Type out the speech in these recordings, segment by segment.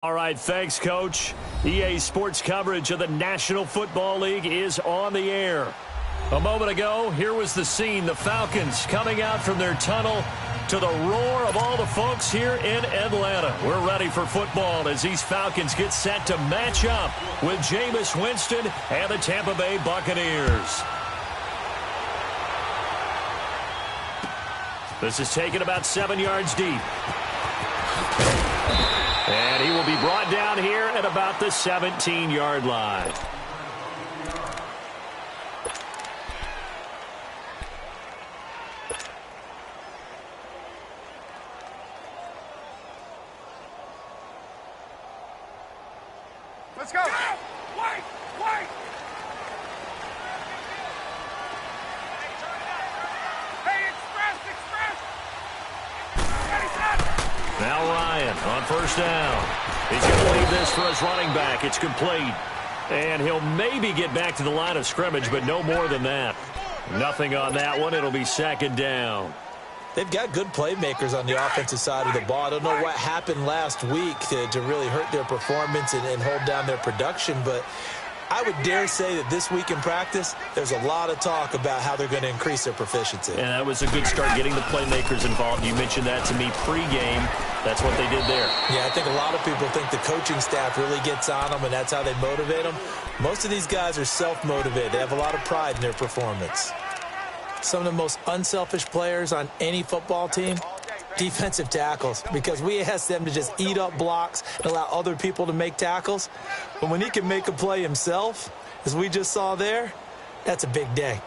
All right, thanks, Coach. EA Sports coverage of the National Football League is on the air. A moment ago, here was the scene. The Falcons coming out from their tunnel to the roar of all the folks here in Atlanta. We're ready for football as these Falcons get set to match up with Jameis Winston and the Tampa Bay Buccaneers. This is taken about 7 yards deep. And he will be brought down here at about the 17-yard line. Let's go. Wait. Hey, express. Now Ryan on first down. He's going to leave this for his running back. It's complete. And he'll maybe get back to the line of scrimmage, but no more than that. Nothing on that one. It'll be second down. They've got good playmakers on the offensive side of the ball. I don't know what happened last week to really hurt their performance and hold down their production, but I would dare say that this week in practice, there's a lot of talk about how they're going to increase their proficiency. And that was a good start, getting the playmakers involved. You mentioned that to me pregame. That's what they did there. Yeah, I think a lot of people think the coaching staff really gets on them, and that's how they motivate them. Most of these guys are self-motivated. They have a lot of pride in their performance. Some of the most unselfish players on any football team, defensive tackles, because we ask them to just eat up blocks and allow other people to make tackles. But when he can make a play himself, as we just saw there, that's a big day.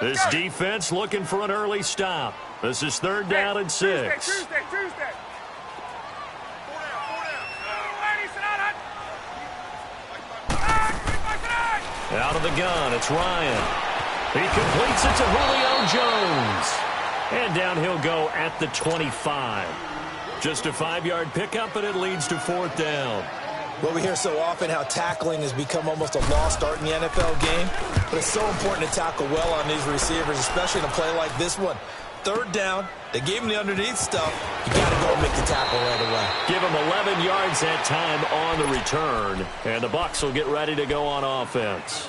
This defense looking for an early stop. This is third down and 6. Tuesday. Out of the gun, it's Ryan. He completes it to Julio Jones. And down he'll go at the 25. Just a 5-yard pickup, and it leads to fourth down. Well, we hear so often how tackling has become almost a lost art in the NFL game. But it's so important to tackle well on these receivers, especially in a play like this one. Third down, they gave him the underneath stuff. You got to go and make the tackle right away. Give him 11 yards that time on the return. And the Bucs will get ready to go on offense.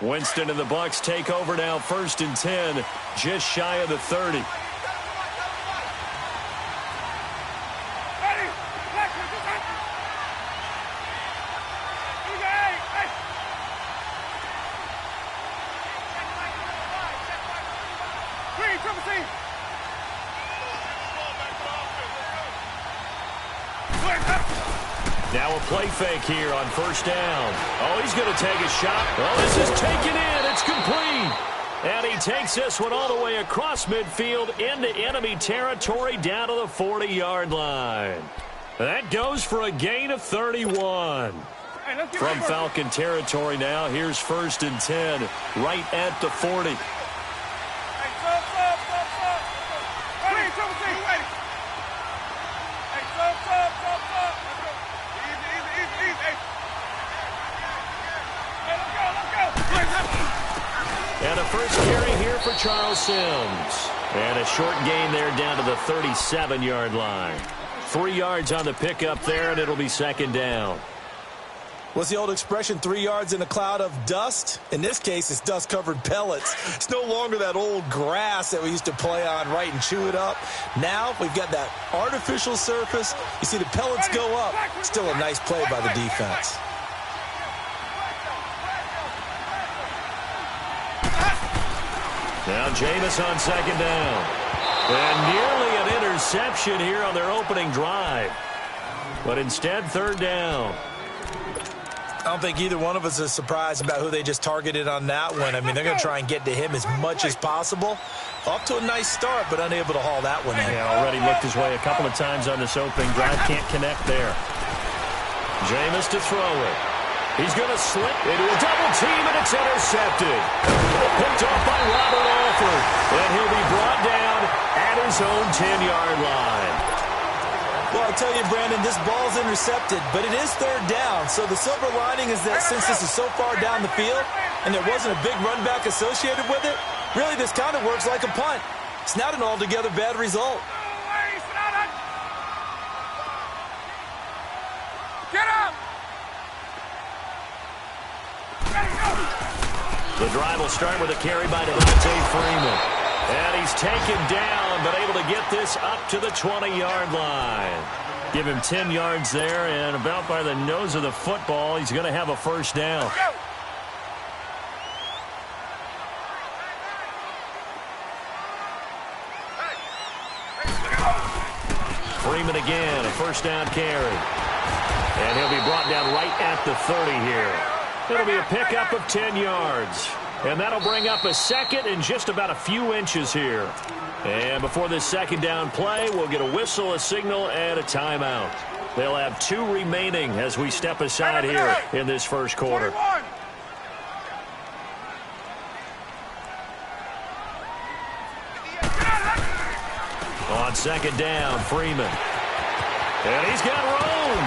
Winston and the Bucs take over now, 1st and 10, just shy of the 30. Now a play fake here on first down. Oh, he's going to take a shot. Oh, this is taken in. It's complete. And he takes this one all the way across midfield into enemy territory down to the 40-yard line. That goes for a gain of 31. From Falcon territory now, here's 1st and 10, right at the 40. And a first carry here for Charles Sims. And a short gain there down to the 37-yard line. 3 yards on the pickup there, and it'll be second down. What's the old expression, 3 yards in a cloud of dust? In this case, it's dust-covered pellets. It's no longer that old grass that we used to play on, right, and chew it up. Now we've got that artificial surface. You see the pellets go up. Still a nice play by the defense. Now Jameis on second down. And nearly an interception here on their opening drive. But instead, third down. I don't think either one of us is surprised about who they just targeted on that one. I mean, they're going to try and get to him as much as possible. Off to a nice start, but unable to haul that one in. Yeah, already looked his way a couple of times on this opening drive. Can't connect there. Jameis to throw it. He's going to slip into a double team, and it's intercepted. Picked off by Robert Alford. And he'll be brought down at his own 10-yard line. Well, I tell you, Brandon, this ball's intercepted, but it is third down. So the silver lining is that since this is so far down the field and there wasn't a big run back associated with it, really this kind of works like a punt. It's not an altogether bad result. Get up! The drive will start with a carry by Devontae Freeman. And he's taken down, but able to get this up to the 20-yard line. Give him 10 yards there, and about by the nose of the football, he's going to have a first down. Freeman again, a first down carry. And he'll be brought down right at the 30 here. It'll be a pickup of 10 yards. And that'll bring up a second and just about a few inches here. And before this second down play, we'll get a whistle, a signal, and a timeout. They'll have 2 remaining as we step aside here in this first quarter. 21. On second down, Freeman. And he's got room.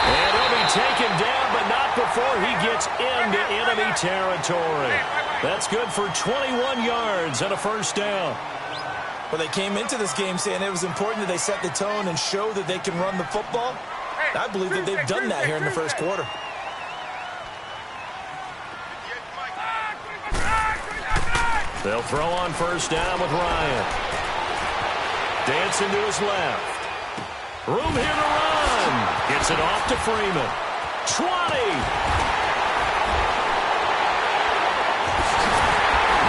And he'll be taken down, but not before he gets into enemy territory. That's good for 21 yards and a first down. Well, they came into this game saying it was important that they set the tone and show that they can run the football. I believe that they've done that here in the first quarter. They'll throw on first down with Ryan. Dancing to his left. Room here to run. Gets it off to Freeman. 20.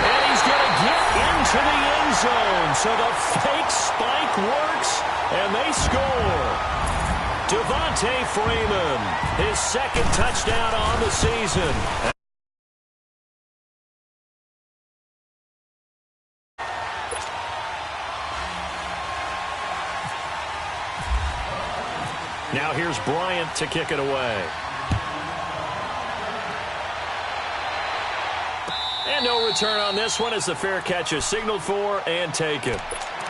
And he's going to get into the end zone. So the fake spike works, and they score. Devontae Freeman, his second touchdown on the season. Now here's Bryant to kick it away. And no return on this one as the fair catch is signaled for and taken.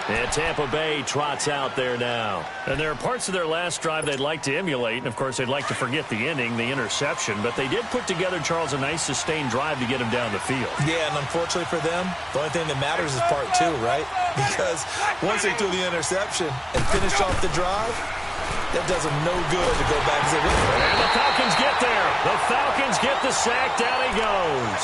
And Tampa Bay trots out there now. And there are parts of their last drive they'd like to emulate. And, of course, they'd like to forget the ending, the interception. But they did put together, Charles, a nice sustained drive to get him down the field. Yeah, and unfortunately for them, the only thing that matters is part 2, right? Because once they threw the interception and finished off the drive, that does them no good to go back and say, wait. And the Falcons get there. The Falcons get the sack. Down he goes.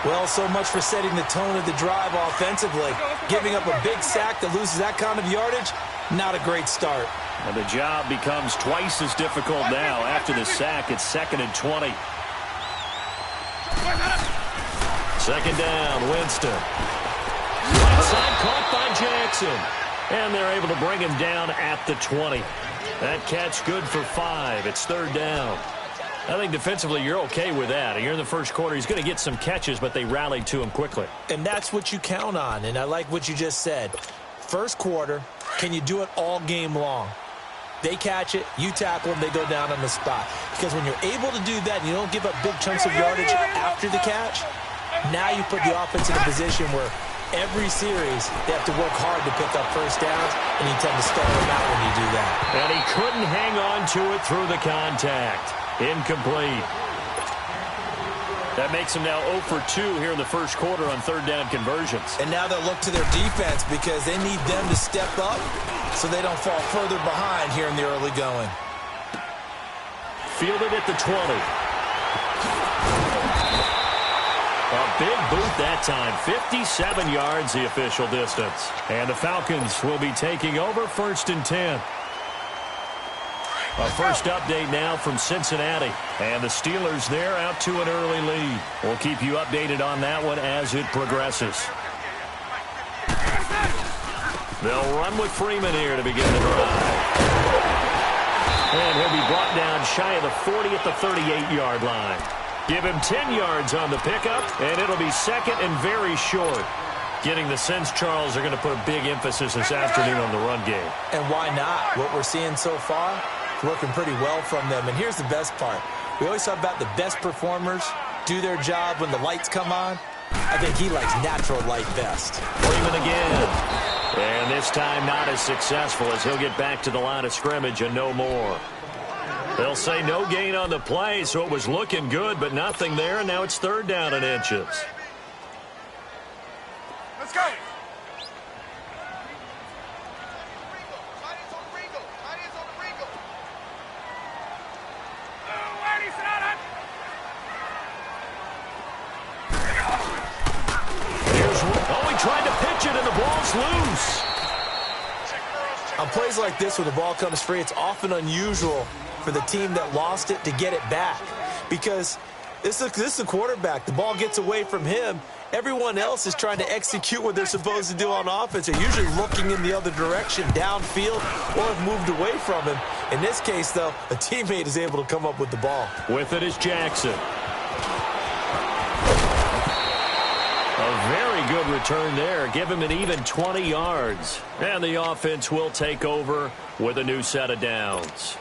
Well, so much for setting the tone of the drive offensively. Giving up a big sack that loses that kind of yardage, not a great start. And the job becomes twice as difficult now. After the sack, it's 2nd and 20. Second down, Winston. Right side caught by Jackson. And they're able to bring him down at the 20. That catch good for 5. It's 3rd down. I think defensively you're okay with that. You're in the first quarter. He's going to get some catches, but they rallied to him quickly. And that's what you count on, and I like what you just said. First quarter, can you do it all game long? They catch it, you tackle them, they go down on the spot. Because when you're able to do that and you don't give up big chunks of yardage after the catch, now you put the offense in a position where every series they have to work hard to pick up first downs, and you tend to stall them out when you do that. And he couldn't hang on to it through the contact. Incomplete. That makes him now 0 for 2 here in the first quarter on 3rd down conversions. And now they'll look to their defense because they need them to step up so they don't fall further behind here in the early going. Fielded at the 20. A big boot that time. 57 yards the official distance. And the Falcons will be taking over 1st and 10. A first update now from Cincinnati. And the Steelers there out to an early lead. We'll keep you updated on that one as it progresses. They'll run with Freeman here to begin the drive. And he'll be brought down shy of the 40 at the 38-yard line. Give him 10 yards on the pickup, and it'll be 2nd and very short. Getting the sense, Charles, they're going to put a big emphasis this afternoon on the run game. And why not? What we're seeing so far, working pretty well from them. And here's the best part. We always talk about the best performers do their job when the lights come on. I think he likes natural light best. Freeman again. And this time not as successful as he'll get back to the line of scrimmage and no more. They'll say no gain on the play, so it was looking good, but nothing there, and now it's 3rd down and inches. Let's go. Tried to pitch it, and the ball's loose. On plays like this where the ball comes free, it's often unusual for the team that lost it to get it back, because this is a quarterback. The ball gets away from him. Everyone else is trying to execute what they're supposed to do on offense. They're usually looking in the other direction, downfield, or have moved away from him. In this case, though, a teammate is able to come up with the ball. With it is Jackson. A very good return there. Give him an even 20 yards. And the offense will take over with a new set of downs.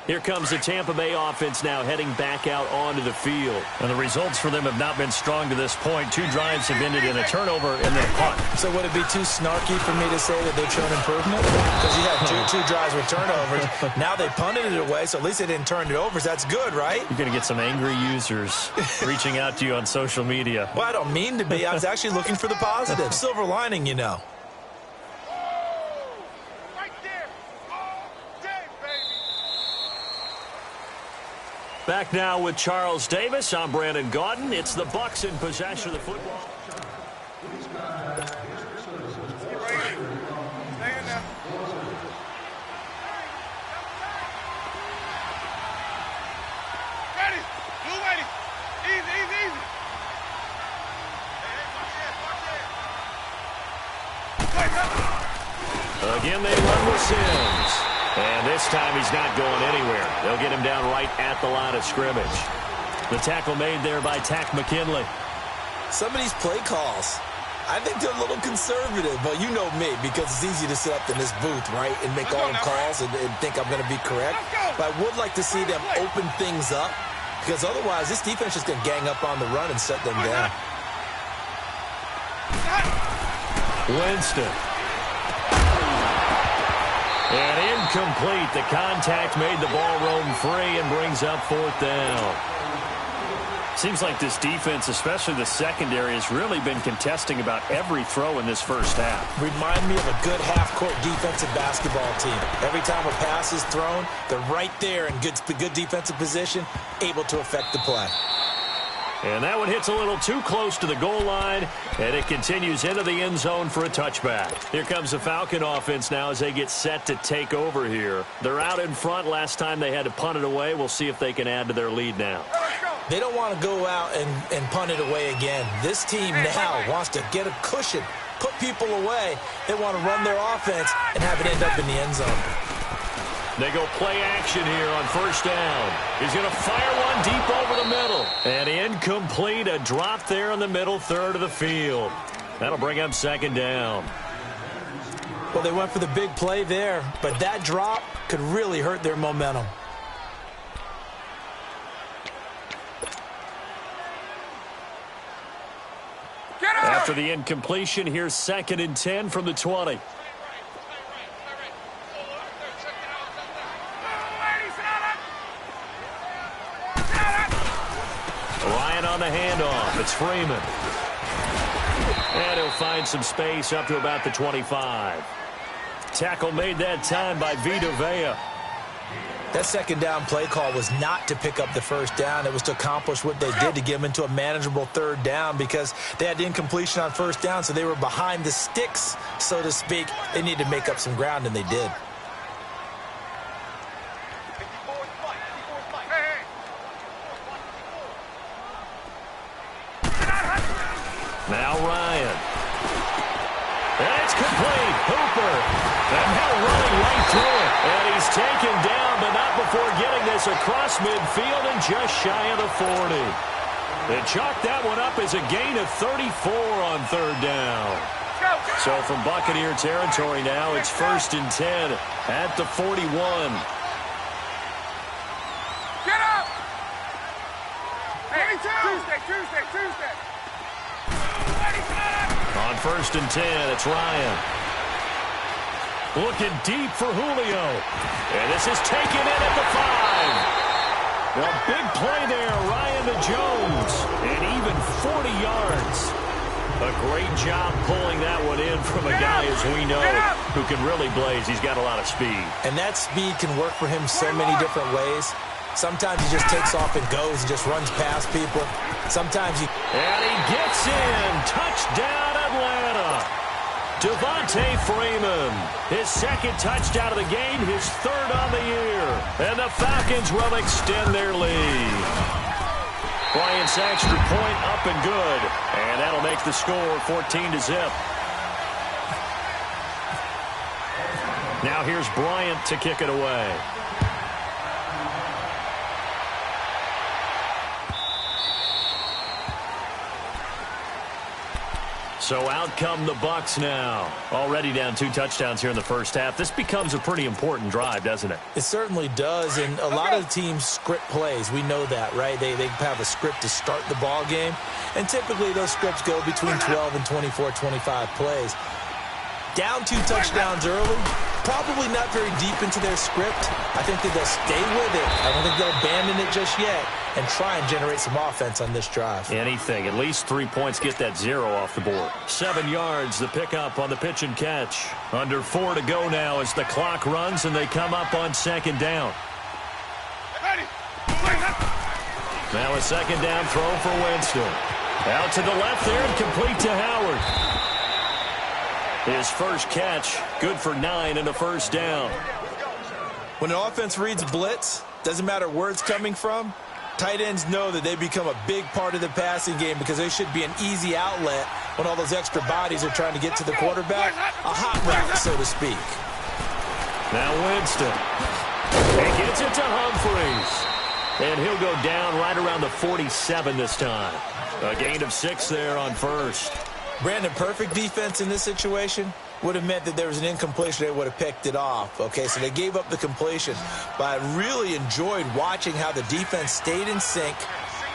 Here comes the Tampa Bay offense now heading back out onto the field. And the results for them have not been strong to this point. 2 drives have ended in a turnover and then a punt. So would it be too snarky for me to say that they've shown improvement? Because you had two drives with turnovers. Now they punted it away, so at least they didn't turn it over. So that's good, right? You're going to get some angry users reaching out to you on social media. Well, I don't mean to be. I was actually looking for the positive. Silver lining, you know. Back now with Charles Davis. I'm Brandon Gaudin. It's the Bucs in possession of the football. Stay in there. Ready. Blue ready. Easy, easy, easy. Again, they run with Sims. And this time he's not going anywhere. They'll get him down right at the line of scrimmage. The tackle made there by Tack McKinley. Some of these play calls, I think they're a little conservative. But you know me, because it's easy to sit up in this booth, right, and make all them calls and think I'm going to be correct. But I would like to see them open things up, because otherwise this defense is going to gang up on the run and shut them down. Winston. And incomplete. The contact made the ball roam free and brings up 4th down. Seems like this defense, especially the secondary, has really been contesting about every throw in this first half. Remind me of a good half-court defensive basketball team. Every time a pass is thrown, they're right there in good defensive position, able to affect the play. And that one hits a little too close to the goal line, and it continues into the end zone for a touchback. Here comes the Falcon offense now as they get set to take over here. They're out in front. Last time they had to punt it away. We'll see if they can add to their lead now. They don't want to go out and punt it away again. This team now wants to get a cushion, put people away. They want to run their offense and have it end up in the end zone. They go play action here on 1st down. He's going to fire one deep over the middle. And incomplete, a drop there in the middle 3rd of the field. That'll bring up 2nd down. Well, they went for the big play there, but that drop could really hurt their momentum. After the incompletion, here's 2nd and 10 from the 20. Ryan on the handoff. It's Freeman. And he'll find some space up to about the 25. Tackle made that time by Vita Vea. That 2nd down play call was not to pick up the 1st down. It was to accomplish what they did to get them into a manageable 3rd down, because they had incompletion on 1st down, so they were behind the sticks, so to speak. They needed to make up some ground, and they did. Now Ryan. And it's complete. Hooper. And now running right through it. And he's taken down, but not before getting this across midfield and just shy of the 40. They chalked that one up as a gain of 34 on 3rd down. So from Buccaneer territory now, it's 1st and 10 at the 41. Get up! Hey, Tuesday. On 1st and 10, it's Ryan. Looking deep for Julio. And this is taken in at the 5. A big play there, Ryan to Jones. And even 40 yards. A great job pulling that one in from a guy, as we know, who can really blaze. He's got a lot of speed. And that speed can work for him so many different ways. Sometimes he just takes off and goes and just runs past people. Sometimes he... And he gets in. Touchdown, Atlanta. Devontae Freeman, his second touchdown of the game, his third on the year. And the Falcons will extend their lead. Bryant's extra point up and good. And that'll make the score 14-0. Now here's Bryant to kick it away. So out come the Bucs now. Already down 2 touchdowns here in the first half. This becomes a pretty important drive, doesn't it? It certainly does, and a lot of teams script plays. We know that, right? They have a script to start the ball game, and typically those scripts go between 12 and 24, 25 plays. Down 2 touchdowns early, probably not very deep into their script. I think that they'll stay with it. I don't think they'll abandon it just yet and try and generate some offense on this drive. Anything. At least 3 points, get that 0 off the board. 7 yards, the pickup on the pitch and catch. Under 4 to go now as the clock runs and they come up on second down. Now a second down throw for Winston. Out to the left there and complete to Howard. His first catch, good for 9 and a first down. When an offense reads blitz, doesn't matter where it's coming from, tight ends know that they become a big part of the passing game because they should be an easy outlet when all those extra bodies are trying to get to the quarterback. A hot route, so to speak. Now Winston. He gets it to Humphreys. And he'll go down right around the 47 this time. A gain of 6 there on first. Brandon, perfect defense in this situation would have meant that there was an incompletion. They would have picked it off. Okay, so they gave up the completion. But I really enjoyed watching how the defense stayed in sync,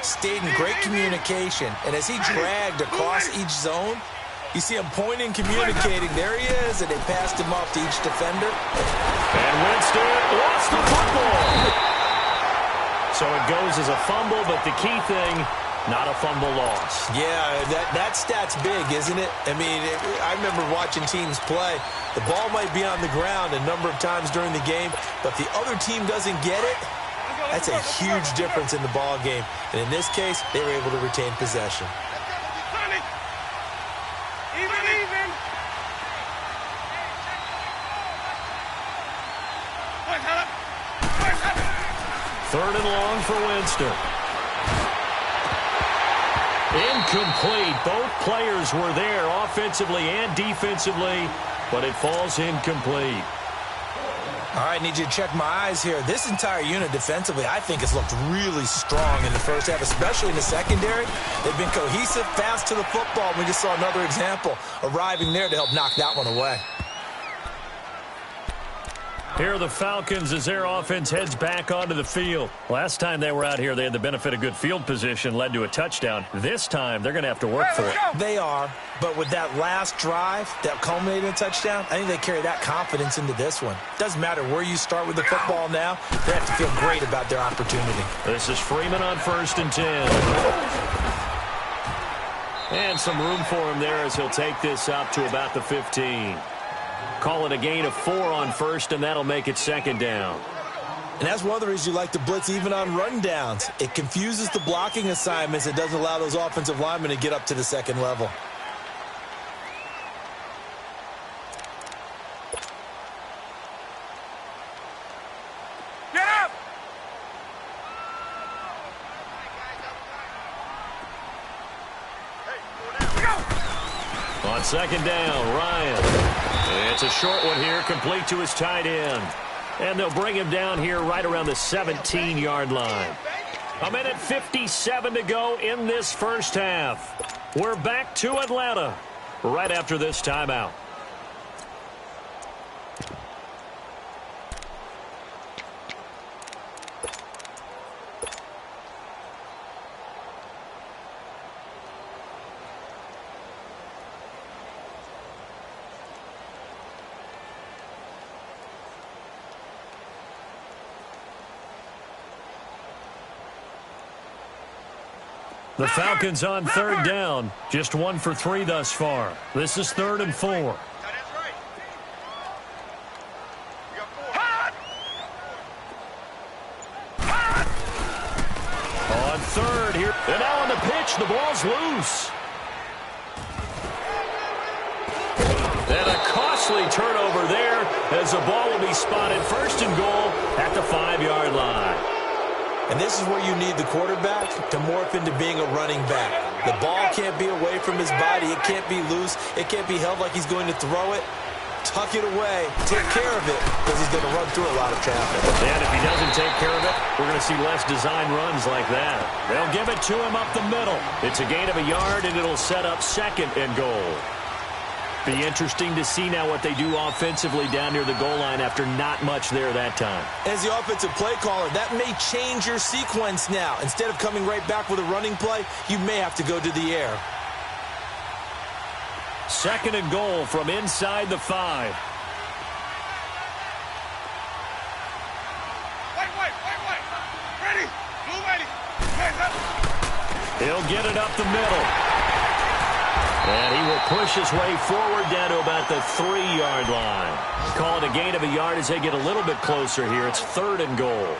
stayed in great communication. And as he dragged across each zone, you see him pointing, communicating. There he is, and they passed him off to each defender. And Winston lost the football. So it goes as a fumble, but the key thing, not a fumble loss. Yeah, that stat's big, isn't it? I mean, I remember watching teams play. The ball might be on the ground a number of times during the game, but the other team doesn't get it. That's a huge difference in the ball game. And in this case, they were able to retain possession. Even. 3rd and long for Winston. Incomplete. Both players were there offensively and defensively, but it falls incomplete. All right, need you to check my eyes here. This entire unit defensively, I think, has looked really strong in the first half, especially in the secondary. They've been cohesive, fast to the football. We just saw another example arriving there to help knock that one away. Here are the Falcons as their offense heads back onto the field. Last time they were out here, they had the benefit of good field position, led to a touchdown. This time, they're going to have to work for it. They are, but with that last drive that culminated in a touchdown, I think they carry that confidence into this one. Doesn't matter where you start with the football now, they have to feel great about their opportunity. This is Freeman on 1st and 10. And some room for him there as he'll take this up to about the 15. Call it a gain of 4 on first, and that'll make it second down. And that's one of the reasons you like to blitz even on rundowns. It confuses the blocking assignments. It doesn't allow those offensive linemen to get up to the second level. Get up! On second down, Ryan. It's a short one here, complete to his tight end. And they'll bring him down here right around the 17-yard line. 1:57 to go in this first half. We're back to Atlanta right after this timeout. The Falcons on third down. Just 1 for 3 thus far. This is 3rd and 4. On third here. And now on the pitch, the ball's loose. And a costly turnover there as the ball will be spotted 1st and goal at the 5-yard line. And this is where you need the quarterback to morph into being a running back. The ball can't be away from his body. It can't be loose. It can't be held like he's going to throw it. Tuck it away. Take care of it because he's going to run through a lot of traffic. And if he doesn't take care of it, we're going to see less design runs like that. They'll give it to him up the middle. It's a gain of a yard, and it'll set up 2nd and goal. Be interesting to see now what they do offensively down near the goal line after not much there that time. As the offensive play caller, that may change your sequence now. Instead of coming right back with a running play, you may have to go to the air. 2nd and goal from inside the 5. Wait. Ready. Blue ready. Hands up. He'll get it up the middle. And he will push his way forward down to about the 3-yard line. Call it a gain of a yard as they get a little bit closer here. It's 3rd and goal.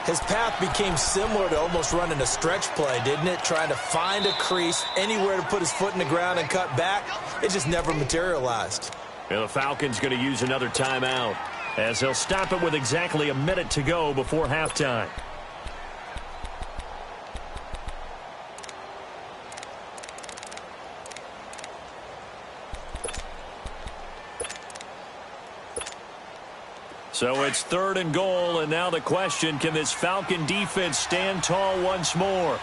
His path became similar to almost running a stretch play, didn't it? Trying to find a crease, anywhere to put his foot in the ground and cut back. It just never materialized. And the Falcons going to use another timeout as they'll stop it with exactly a minute to go before halftime. So it's 3rd and goal, and now the question, can this Falcon defense stand tall once more?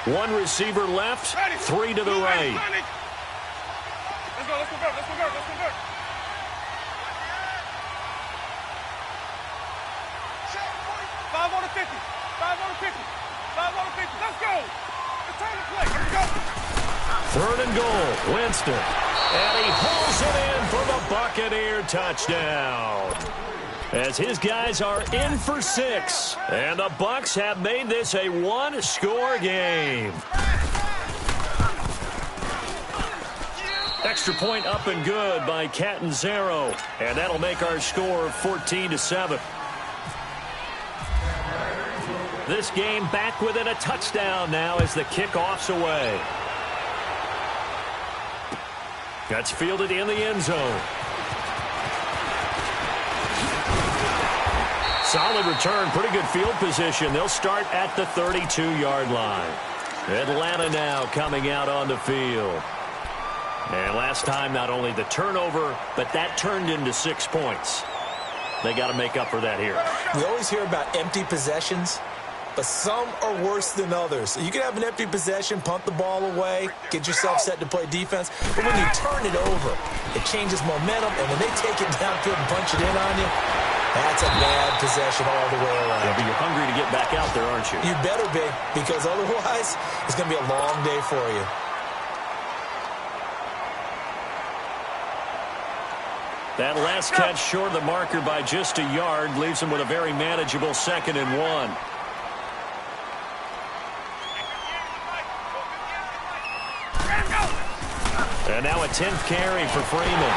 1 receiver left, 3 to the right. Let's go. 5 on the 50. 5 on the 50. 5 on the 50. Let's go. It's time to play. Let's go. 3rd and goal, Winston. And he hauls it in for the Buccaneer touchdown. As his guys are in for 6. And the Bucs have made this a 1-score game. Extra point up and good by Catanzaro. And that'll make our score 14-7. This game back within a touchdown now as the kickoff's away. That's fielded in the end zone. Solid return, pretty good field position. They'll start at the 32-yard line. Atlanta now coming out on the field. And last time, not only the turnover, but that turned into 6 points. They got to make up for that here. We always hear about empty possessions, but some are worse than others. You can have an empty possession, punt the ball away, get yourself set to play defense, but when you turn it over, it changes momentum, and when they take it downfield and punch it in on you, that's a bad possession all the way around. Yeah, but you're hungry to get back out there, aren't you? You better be, because otherwise, it's going to be a long day for you. That last catch short of the marker by just a yard leaves him with a very manageable 2nd and 1. And now a 10th carry for Freeman.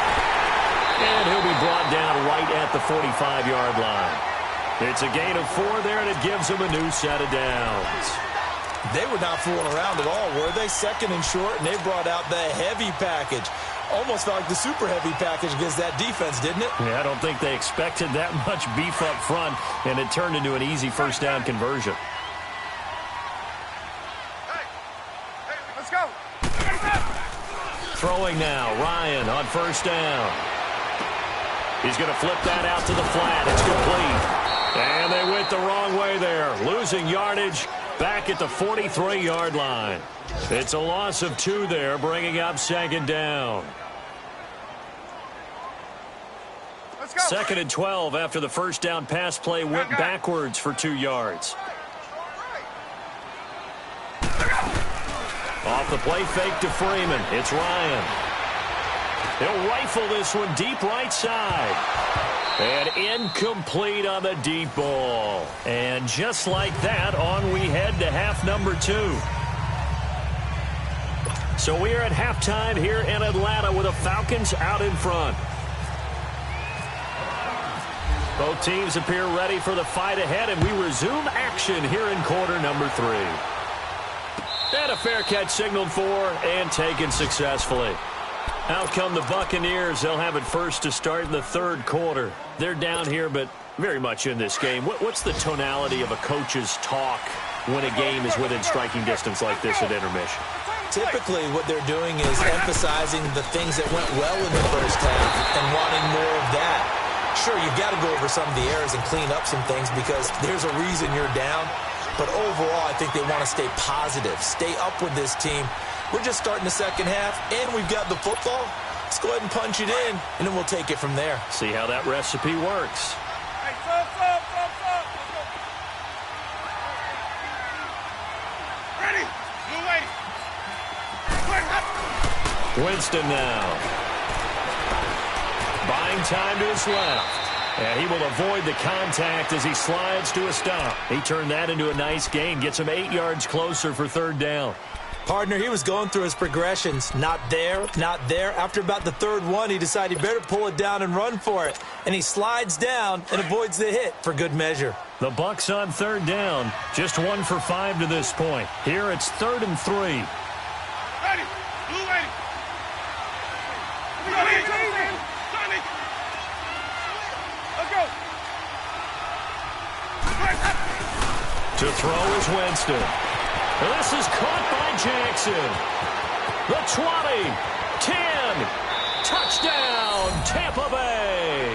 And he'll be brought down right at the 45-yard line. It's a gain of 4 there, and it gives him a new set of downs. They were not fooling around at all, were they? 2nd and short, and they brought out the heavy package. Almost felt like the super heavy package against that defense, didn't it? Yeah, I don't think they expected that much beef up front, and it turned into an easy 1st down conversion. Let's go. Throwing now, Ryan on 1st down. He's going to flip that out to the flat. It's complete. And they went the wrong way there, losing yardage back at the 43-yard line. It's a loss of 2 there, bringing up 2nd down. Let's go. 2nd and 12 after the 1st down pass play went backwards for 2 yards. Off the play fake to Freeman. It's Ryan. He'll rifle this one deep right side. And incomplete on the deep ball. And just like that, on we head to half number 2. So we are at halftime here in Atlanta with the Falcons out in front. Both teams appear ready for the fight ahead, and we resume action here in quarter number 3. And a fair catch signaled for and taken successfully. Out come the Buccaneers. They'll have it first to start in the third quarter. They're down here, but very much in this game. What's the tonality of a coach's talk when a game is within striking distance like this at intermission? Typically, what they're doing is emphasizing the things that went well in the first half and wanting more of that. Sure, you've got to go over some of the errors and clean up some things because there's a reason you're down. But overall, I think they want to stay positive, stay up with this team. We're just starting the second half, and we've got the football. Let's go ahead and punch it in, and then we'll take it from there. See how that recipe works. Hey, stop. Let's go. Ready? Blue lady. Winston now. Buying time to his left. And he will avoid the contact as he slides to a stop. He turned that into a nice gain. Gets him 8 yards closer for third down. Partner, he was going through his progressions. Not there, not there. After about the third one, he decided he better pull it down and run for it. And he slides down and avoids the hit for good measure. The Bucs on third down. Just 1 for 5 to this point. Here it's 3rd and 3. Ready? Blue lady. Johnny. Let's go. To throw is Winston. This is caught by Jackson. The 20, 10, touchdown, Tampa Bay.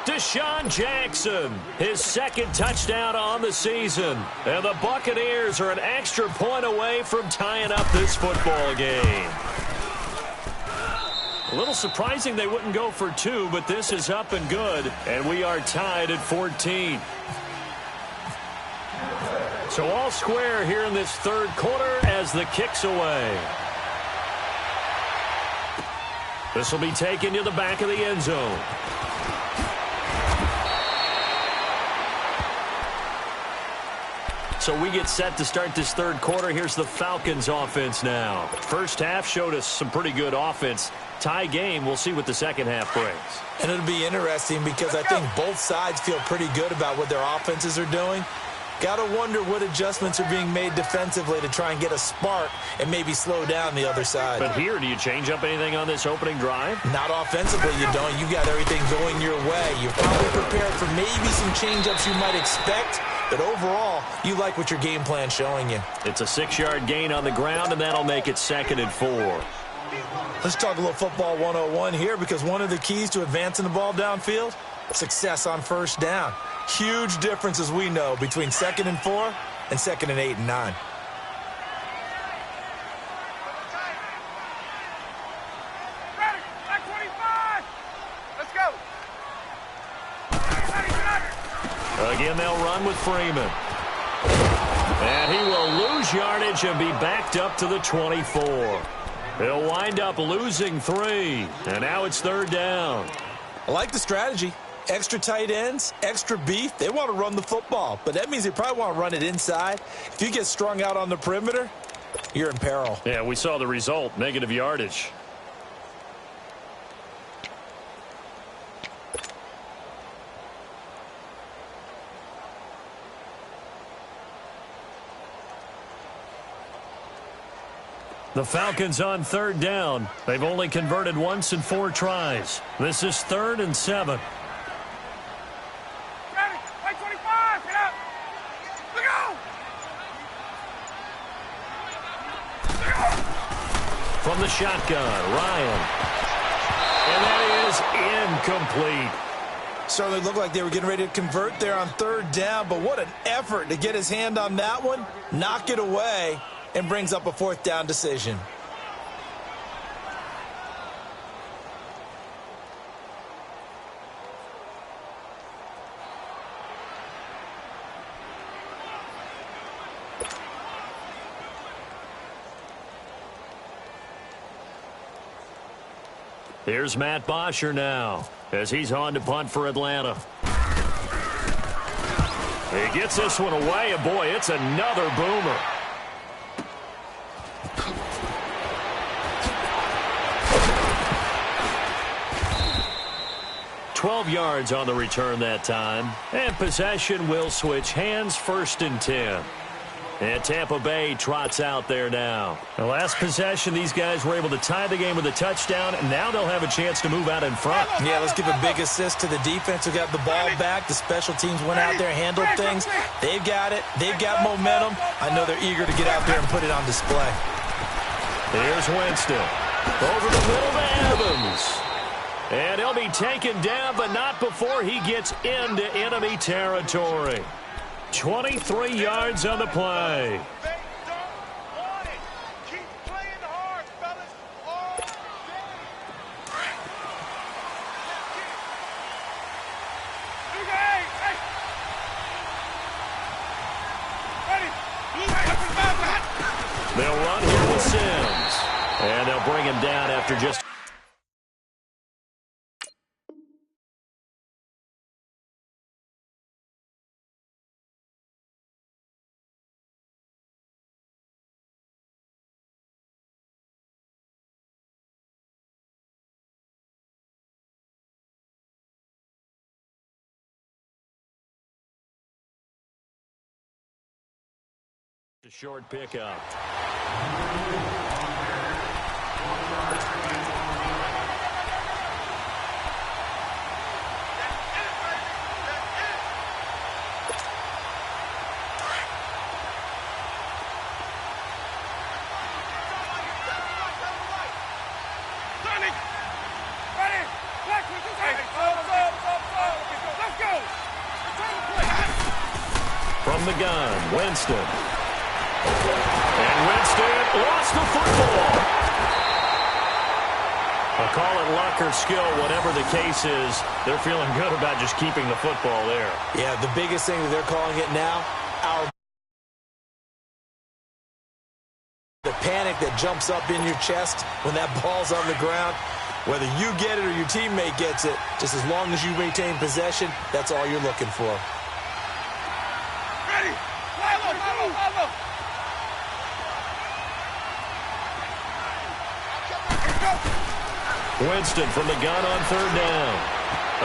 Deshaun Jackson, his second touchdown on the season. And the Buccaneers are an extra point away from tying up this football game. A little surprising they wouldn't go for 2, but this is up and good. And we are tied at 14. So all square here in this third quarter as the kick's away. This will be taken to the back of the end zone. So we get set to start this third quarter. Here's the Falcons offense now. First half showed us some pretty good offense. Tie game. We'll see what the second half brings. And it'll be interesting because I think both sides feel pretty good about what their offenses are doing. Got to wonder what adjustments are being made defensively to try and get a spark and maybe slow down the other side. But here, do you change up anything on this opening drive? Not offensively, you don't. You got everything going your way. You're probably prepared for maybe some change-ups you might expect, but overall, you like what your game plan's showing you. It's a 6-yard gain on the ground, and that'll make it 2nd and 4. Let's talk a little football 101 here because one of the keys to advancing the ball downfield, success on first down. Huge difference, as we know, between 2nd and 4 and 2nd and 8 and 9. Ready? Back 25. Let's go. Again, they'll run with Freeman. And he will lose yardage and be backed up to the 24. He'll wind up losing 3. And now it's 3rd down. I like the strategy. Extra tight ends, extra beef. They want to run the football, but that means they probably want to run it inside. If you get strung out on the perimeter, you're in peril. Yeah, we saw the result, negative yardage. The Falcons on 3rd down. They've only converted once in 4 tries. This is 3rd and 7. Ready? Back 25. Get up. Let's go. From the shotgun, Ryan. And that is incomplete. Certainly looked like they were getting ready to convert there on 3rd down, but what an effort to get his hand on that one, knock it away, and brings up a 4th down decision. Here's Matt Bosher now as he's on to punt for Atlanta. He gets this one away, and boy, it's another boomer. 12 yards on the return that time. And possession will switch hands, 1st and 10. And Tampa Bay trots out there now. The last possession, these guys were able to tie the game with a touchdown, and now they'll have a chance to move out in front. Yeah, let's give a big assist to the defense who got the ball back. The special teams went out there, handled things. They've got it. They've got momentum. I know they're eager to get out there and put it on display. Here's Winston. Over the middle to Evans. And he'll be taken down, but not before he gets into enemy territory. 23 yards on the play. They'll run here with Sims. And they'll bring him down after just... a short pickup. From the gun, Winston. And Winston lost the football. I'll call it luck or skill, whatever the case is. They're feeling good about just keeping the football there. Yeah, the biggest thing that they're calling it now, the panic that jumps up in your chest when that ball's on the ground. Whether you get it or your teammate gets it, just as long as you maintain possession, that's all you're looking for. Ready? Follow. Winston from the gun on 3rd down.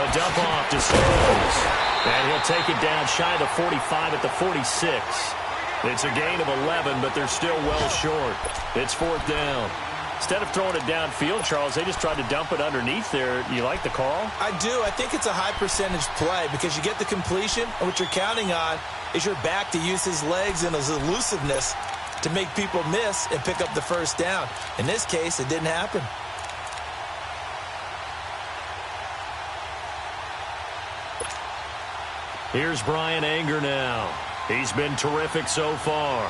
A dump off to Sims. And he'll take it down shy of the 45 at the 46. It's a gain of 11, but they're still well short. It's 4th down. Instead of throwing it downfield, Charles, they just tried to dump it underneath there. You like the call? I do. I think it's a high percentage play because you get the completion, and what you're counting on is your back to use his legs and his elusiveness to make people miss and pick up the 1st down. In this case, it didn't happen. Here's Brian Anger now. He's been terrific so far.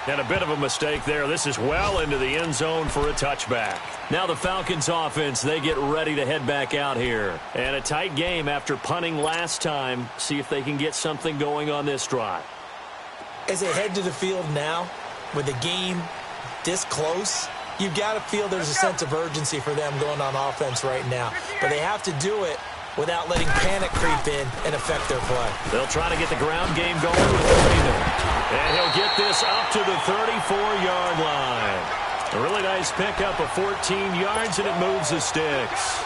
And a bit of a mistake there. This is well into the end zone for a touchback. Now the Falcons offense, they get ready to head back out here. And a tight game after punting last time. See if they can get something going on this drive. As they head to the field now, with the game this close, you've got to feel there's a sense of urgency for them going on offense right now. But they have to do it without letting panic creep in and affect their play. They'll try to get the ground game going with Freeman. And he'll get this up to the 34-yard line. A really nice pickup of 14 yards, and it moves the sticks.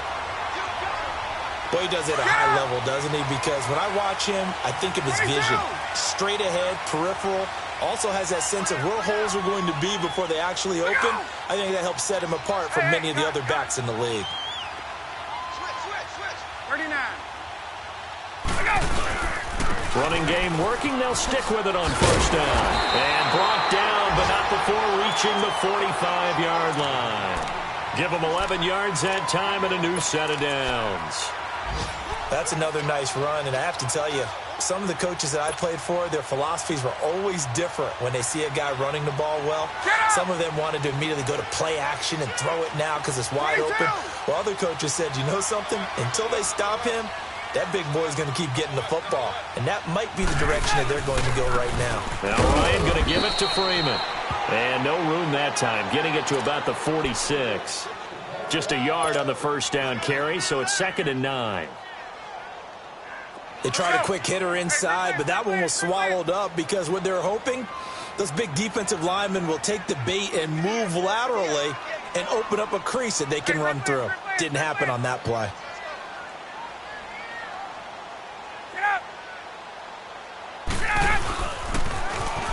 Boy, he does it at a high level, doesn't he? Because when I watch him, I think of his vision. Straight ahead, peripheral. Also has that sense of where holes are going to be before they actually open. I think that helps set him apart from many of the other backs in the league. 39. Running game working. They'll stick with it on 1st down. And brought down, but not before reaching the 45-yard line. Give them 11 yards that time and a new set of downs. That's another nice run, and I have to tell you, some of the coaches that I played for, their philosophies were always different when they see a guy running the ball well. Some of them wanted to immediately go to play action and throw it now because it's wide open. While other coaches said, you know something? Until they stop him, that big boy's going to keep getting the football. And that might be the direction that they're going to go right now. Now Ryan going to give it to Freeman. And no room that time, getting it to about the 46. Just a yard on the 1st down carry, so it's 2nd and 9. They tried a quick hitter inside, but that one was swallowed up because what they're hoping, those big defensive linemen will take the bait and move laterally and open up a crease that they can run through. Didn't happen on that play.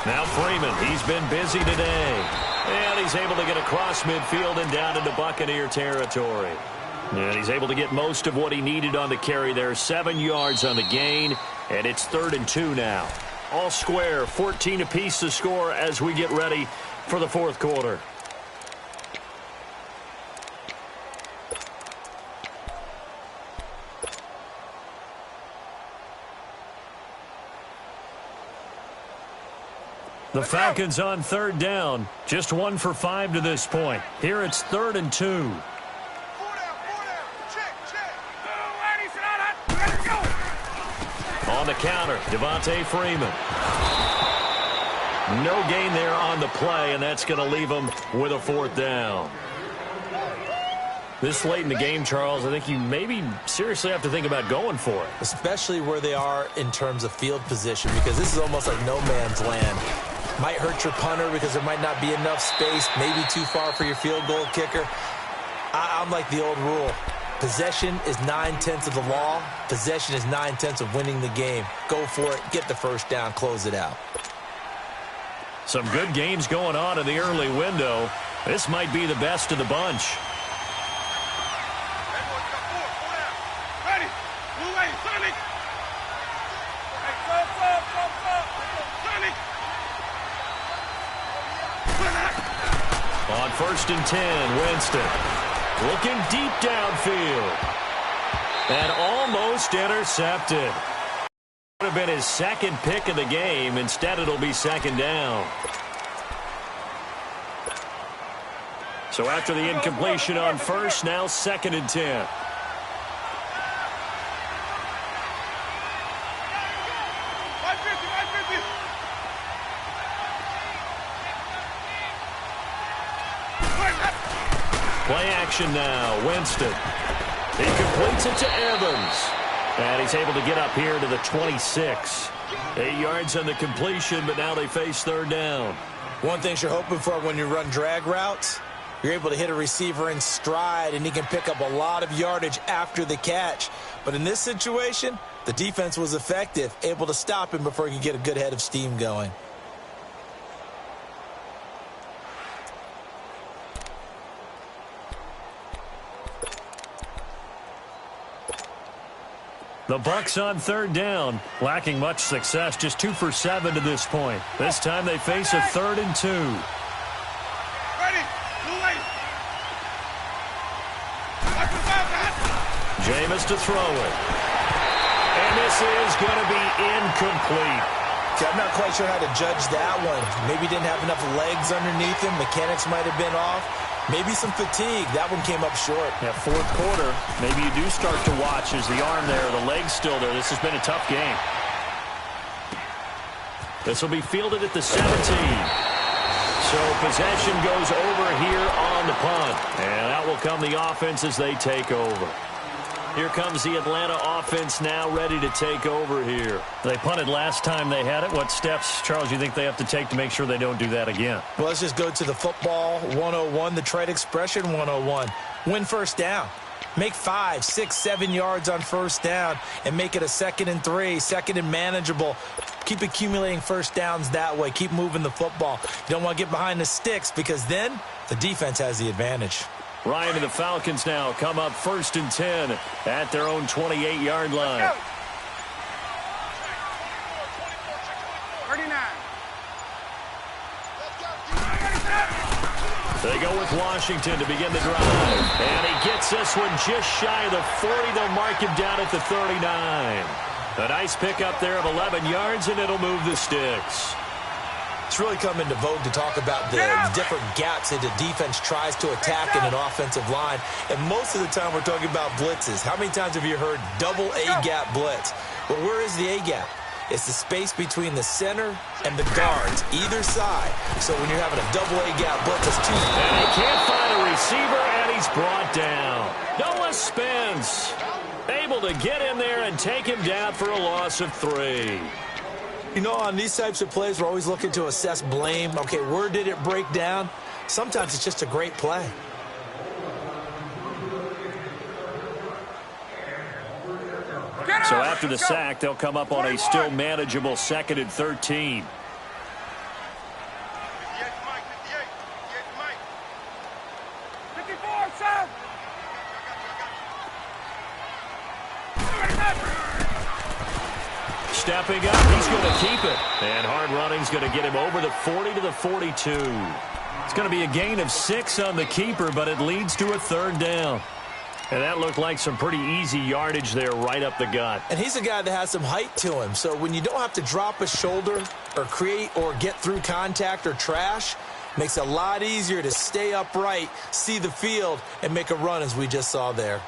Now Freeman, he's been busy today. And he's able to get across midfield and down into Buccaneer territory. And he's able to get most of what he needed on the carry there. 7 yards on the gain, and it's 3rd and 2 now. All square, 14 apiece to score as we get ready for the 4th quarter. The Falcons on 3rd down. Just 1 for 5 to this point. Here it's 3rd and 2. On the counter, Devontae Freeman. No gain there on the play, and that's going to leave him with a 4th down. This late in the game, Charles, I think you maybe seriously have to think about going for it. Especially where they are in terms of field position, because this is almost like no man's land. Might hurt your punter because there might not be enough space, maybe too far for your field goal kicker. I'm like the old rule. Possession is 9/10 of the law. Possession is 9/10 of winning the game. Go for it. Get the 1st down. Close it out. Some good games going on in the early window. This might be the best of the bunch. On 1st and 10, Winston looking deep downfield and almost intercepted. Would have been his 2nd pick of the game. Instead, it'll be 2nd down. So after the incompletion on 1st, now 2nd and 10. Play action now. Winston. He completes it to Evans. And he's able to get up here to the 26. 8 yards on the completion, but now they face 3rd down. One thing you're hoping for when you run drag routes, you're able to hit a receiver in stride, and he can pick up a lot of yardage after the catch. But in this situation, the defense was effective, able to stop him before he could get a good head of steam going. The Bucs on 3rd down, lacking much success, just 2 for 7 to this point. This time they face a 3rd and 2. Jameis to throw it. And this is going to be incomplete. See, I'm not quite sure how to judge that one. Maybe didn't have enough legs underneath him. Mechanics might have been off. Maybe some fatigue. That one came up short. Yeah, 4th quarter, maybe you do start to watch as the arm there, the leg's still there. This has been a tough game. This will be fielded at the 17. So possession goes over here on the punt. And out will come the offense as they take over. Here comes the Atlanta offense now ready to take over here. They punted last time they had it. What steps, Charles, you think they have to take to make sure they don't do that again? Well, let's just go to the football 101, the trade expression 101. Win 1st down. Make 5, 6, 7 yards on 1st down and make it a 2nd and 3, 2nd and manageable. Keep accumulating 1st downs that way. Keep moving the football. You don't want to get behind the sticks because then the defense has the advantage. Ryan and the Falcons now come up 1st and 10 at their own 28-yard line. 39. They go with Washington to begin the drive. And he gets this one just shy of the 40. They'll mark him down at the 39. A nice pickup there of 11 yards, and it'll move the sticks. It's really come into vogue to talk about the different gaps that the defense tries to attack in an offensive line. And most of the time we're talking about blitzes. How many times have you heard double A-gap blitz? Well, where is the A-gap? It's the space between the center and the guards, either side. So when you're having a double A-gap blitz, it's too. And he can't find a receiver, and he's brought down. Noah Spence. Able to get in there and take him down for a loss of 3. You know, on these types of plays, we're always looking to assess blame. Okay, where did it break down? Sometimes it's just a great play. So after the sack, they'll come up on a still manageable 2nd and 13. Stepping up, he's going to keep it. And hard running's going to get him over the 40 to the 42. It's going to be a gain of 6 on the keeper, but it leads to a 3rd down. And that looked like some pretty easy yardage there right up the gut. And he's a guy that has some height to him. So when you don't have to drop a shoulder or create or get through contact or trash, makes it a lot easier to stay upright, see the field, and make a run as we just saw there.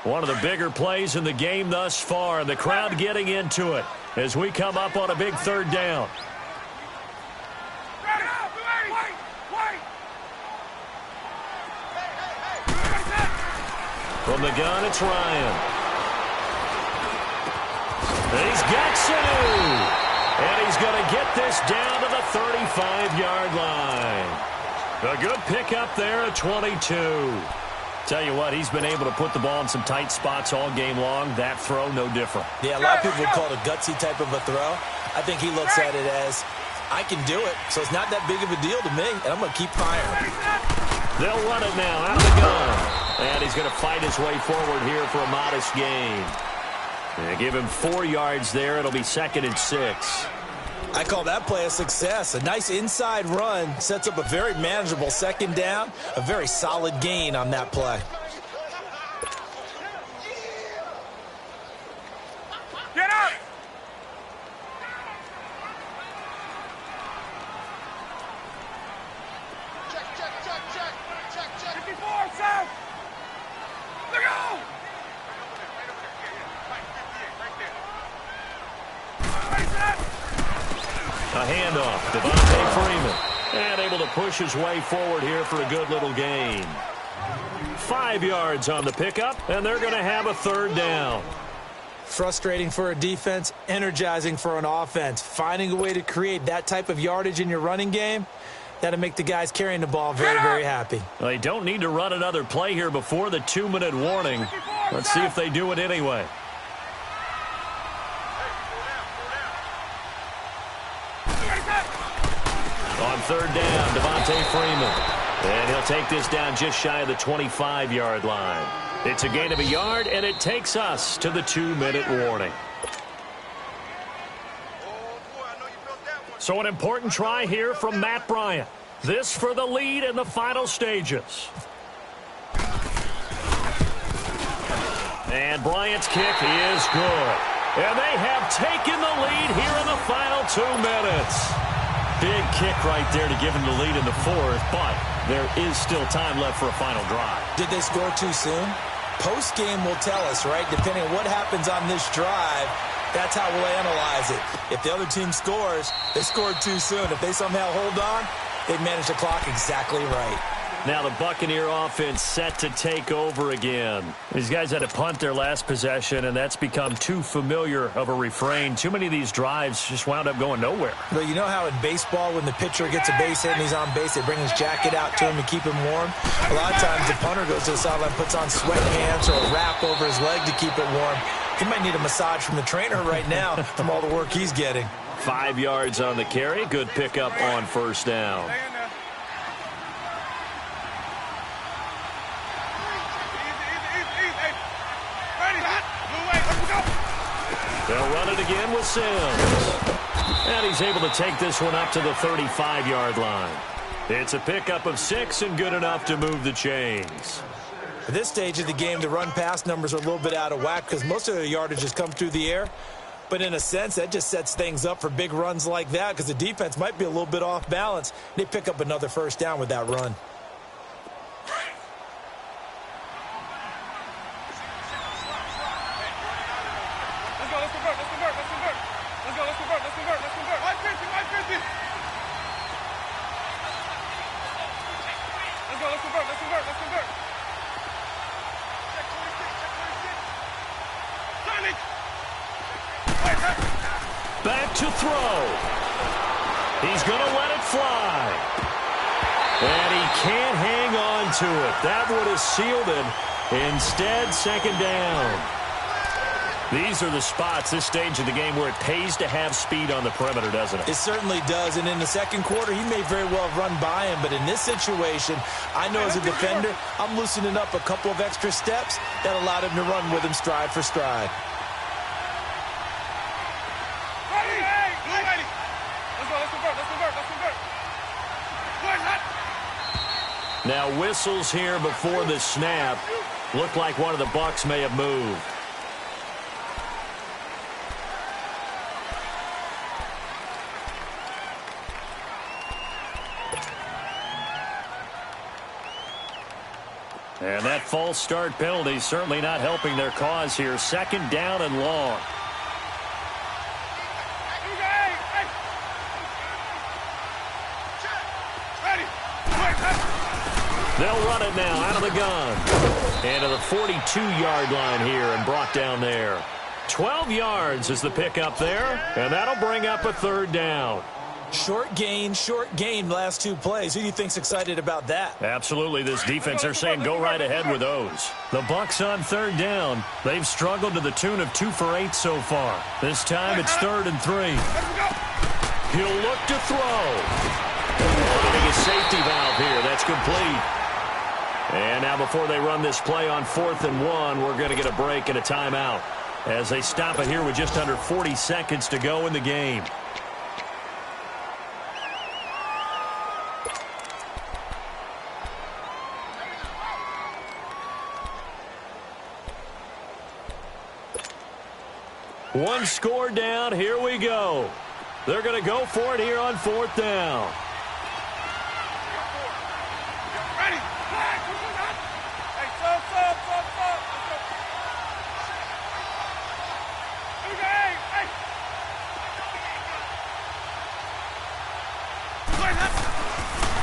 One of the bigger plays in the game thus far, and the crowd getting into it as we come up on a big 3rd down. From the gun, it's Ryan. He's got Sanu. And he's going to get this down to the 35-yard line. A good pickup there at 22. Tell you what, he's been able to put the ball in some tight spots all game long. That throw, no different. Yeah, a lot of people would call it a gutsy type of a throw. I think he looks at it as, I can do it, so it's not that big of a deal to me, and I'm going to keep firing. They'll run it now out of the gun. And he's going to fight his way forward here for a modest gain. They give him 4 yards there. It'll be 2nd and 6. I call that play a success. A nice inside run sets up a very manageable 2nd down. A very solid gain on that play. Get up! Check. 54, south! Look out! A handoff. Devontae Freeman. And able to push his way forward here for a good little gain. 5 yards on the pickup, and they're going to have a 3rd down. Frustrating for a defense, energizing for an offense. Finding a way to create that type of yardage in your running game, that'll make the guys carrying the ball very, very happy. Well, they don't need to run another play here before the 2-minute warning. Let's see if they do it anyway. On 3rd down, Devontae Freeman. And he'll take this down just shy of the 25-yard line. It's a gain of a yard, and it takes us to the 2-minute warning. So an important try here from Matt Bryant. This for the lead in the final stages. And Bryant's kick is good. And they have taken the lead here in the final 2 minutes. Big kick right there to give him the lead in the 4th, but there is still time left for a final drive. Did they score too soon? Post-game will tell us, right? Depending on what happens on this drive, that's how we'll analyze it. If the other team scores, they scored too soon. If they somehow hold on, they managed the clock exactly right. Now the Buccaneer offense set to take over again. These guys had to punt their last possession, and that's become too familiar of a refrain. Too many of these drives just wound up going nowhere. Well, you know how in baseball, when the pitcher gets a base hit and he's on base, they bring his jacket out to him to keep him warm? A lot of times the punter goes to the sideline, puts on sweatpants or a wrap over his leg to keep it warm. He might need a massage from the trainer right now from all the work he's getting. 5 yards on the carry. Good pickup on 1st down. They'll run it again with Sims. And he's able to take this one up to the 35-yard line. It's a pickup of 6 and good enough to move the chains. At this stage of the game, the run-pass numbers are a little bit out of whack because most of their yardage has come through the air. But in a sense, that just sets things up for big runs like that because the defense might be a little bit off balance. They pick up another 1st down with that run. to throw. He's going to let it fly. And he can't hang on to it. That would have sealed it. Instead, second down. These are the spots, this stage of the game, where it pays to have speed on the perimeter, doesn't it? It certainly does. And in the second quarter, he may very well have run by him. But in this situation, I know as a defender, I'm loosening up a couple of extra steps that allowed him to run with him stride for stride. Now whistles here before the snap. Looked like one of the Bucs may have moved. And that false start penalty certainly not helping their cause here. Second down and long. They'll run it now out of the gun. And to the 42-yard line here and brought down there. 12 yards is the pickup there. And that'll bring up a third down. Short gain, last two plays. Who do you think's excited about that? Absolutely. This defense, they're saying go right ahead with those. The Bucs on third down. They've struggled to the tune of 2 for 8 so far. This time it's 3rd and 3. He'll look to throw. Getting a safety valve here. That's complete. And now before they run this play on 4th and 1, we're going to get a break and a timeout as they stop it here with just under 40 seconds to go in the game. One score down. Here we go. They're going to go for it here on 4th down. Ready. Hey, stop. Hey.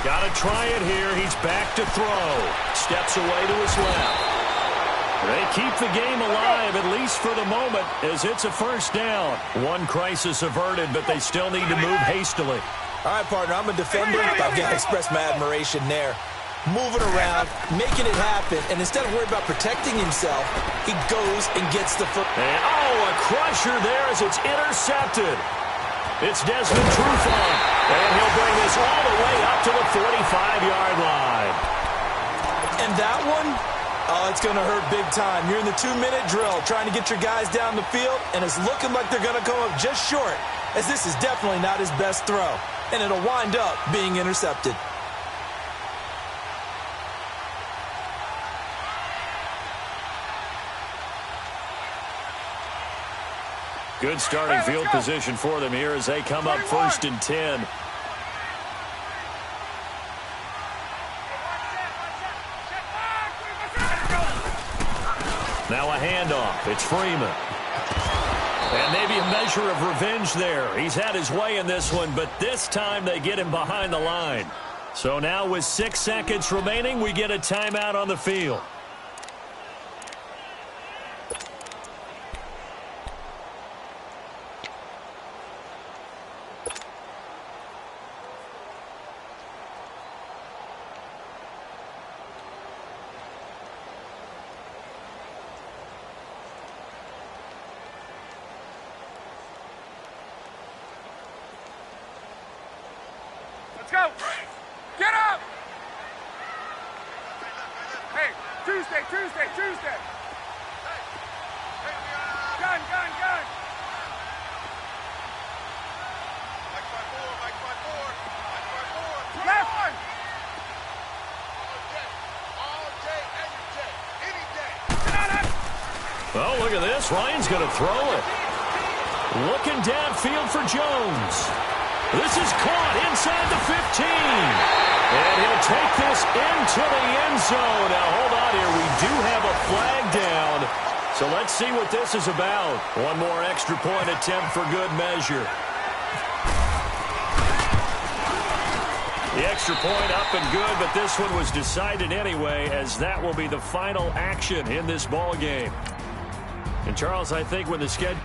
Got to try it here. He's back to throw. Steps away to his left. They keep the game alive, at least for the moment, as it's a first down. One crisis averted, but they still need to move hastily. All right, partner, I'm a defender. I've got to express my admiration there. Moving around, making it happen, and instead of worrying about protecting himself, he goes and gets the foot. And, a crusher there as it's intercepted. It's Desmond Trufant, and he'll bring this all the way up to the 45-yard line. And that one? Oh, it's going to hurt big time. You're in the 2-minute drill trying to get your guys down the field, and it's looking like they're going to come up just short, as this is definitely not his best throw, and it'll wind up being intercepted. Good starting field position for them here as they come up 1st and 10. Now a handoff. It's Freeman. And maybe a measure of revenge there. He's had his way in this one, but this time they get him behind the line. So now with 6 seconds remaining, we get a timeout on the field. Go! Get up! Hey, Tuesday. Gun. Mike 5-4. Left! All day, every day, any day. Oh, look at this. Ryan's going to throw it. Looking downfield for Jones. This is caught inside the 15. And he'll take this into the end zone. Now, hold on here. We do have a flag down. So let's see what this is about. One more extra point attempt for good measure. The extra point up and good, but this one was decided anyway, as that will be the final action in this ball game. And, Charles, I think when the schedule...